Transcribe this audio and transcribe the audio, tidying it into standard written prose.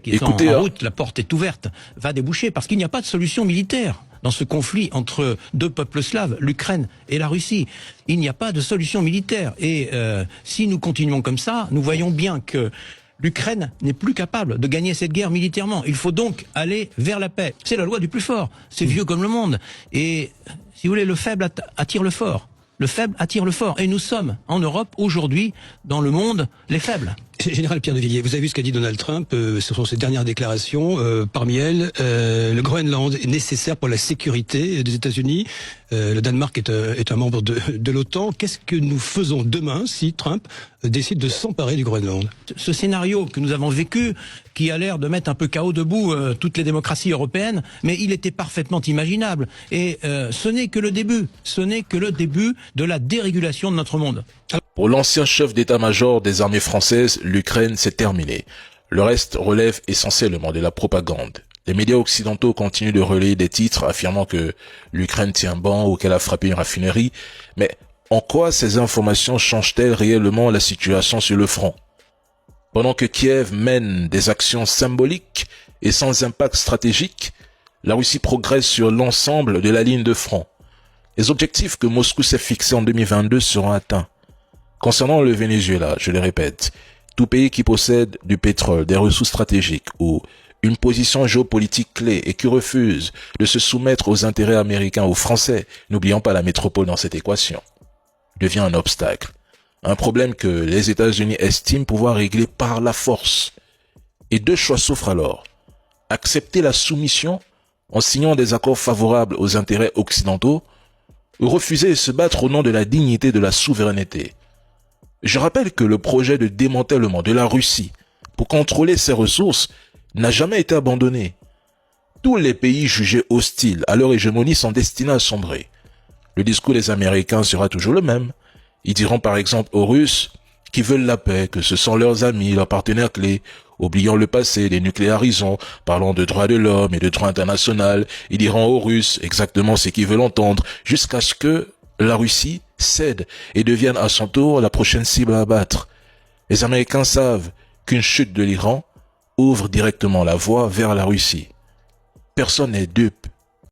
qui est en route, la porte est ouverte, va déboucher, parce qu'il n'y a pas de solution militaire dans ce conflit entre deux peuples slaves, l'Ukraine et la Russie. Il n'y a pas de solution militaire. Et si nous continuons comme ça, nous voyons bien que l'Ukraine n'est plus capable de gagner cette guerre militairement. Il faut donc aller vers la paix. C'est la loi du plus fort. C'est vieux comme le monde. Et si vous voulez, le faible attire le fort. Le faible attire le fort. Et nous sommes, en Europe, aujourd'hui, dans le monde, les faibles. Général Pierre de Villiers, vous avez vu ce qu'a dit Donald Trump, ce sont ses dernières déclarations. Parmi elles, le Groenland est nécessaire pour la sécurité des États-Unis. Le Danemark est un membre de l'OTAN. Qu'est-ce que nous faisons demain si Trump décide de s'emparer du Groenland? Ce scénario que nous avons vécu, qui a l'air de mettre un peu KO debout toutes les démocraties européennes, mais il était parfaitement imaginable. Et ce n'est que le début. Ce n'est que le début de la dérégulation de notre monde. Pour l'ancien chef d'état-major des armées françaises, l'Ukraine s'est terminée. Le reste relève essentiellement de la propagande. Les médias occidentaux continuent de relayer des titres affirmant que l'Ukraine tient bon ou qu'elle a frappé une raffinerie. Mais en quoi ces informations changent-elles réellement la situation sur le front? Pendant que Kiev mène des actions symboliques et sans impact stratégique, la Russie progresse sur l'ensemble de la ligne de front. Les objectifs que Moscou s'est fixés en 2022 seront atteints. Concernant le Venezuela, je le répète, tout pays qui possède du pétrole, des ressources stratégiques ou une position géopolitique clé et qui refuse de se soumettre aux intérêts américains ou français, n'oublions pas la métropole dans cette équation, devient un obstacle. Un problème que les États-Unis estiment pouvoir régler par la force. Et deux choix s'offrent alors. Accepter la soumission en signant des accords favorables aux intérêts occidentaux ou refuser de se battre au nom de la dignité et de la souveraineté. Je rappelle que le projet de démantèlement de la Russie pour contrôler ses ressources n'a jamais été abandonné. Tous les pays jugés hostiles à leur hégémonie sont destinés à sombrer. Le discours des Américains sera toujours le même. Ils diront par exemple aux Russes qui veulent la paix, que ce sont leurs amis, leurs partenaires clés, oubliant le passé, les nucléarisons, parlant de droits de l'homme et de droit international. Ils diront aux Russes exactement ce qu'ils veulent entendre, jusqu'à ce que la Russie cède et devienne à son tour la prochaine cible à abattre. Les Américains savent qu'une chute de l'Iran ouvre directement la voie vers la Russie. Personne n'est dupe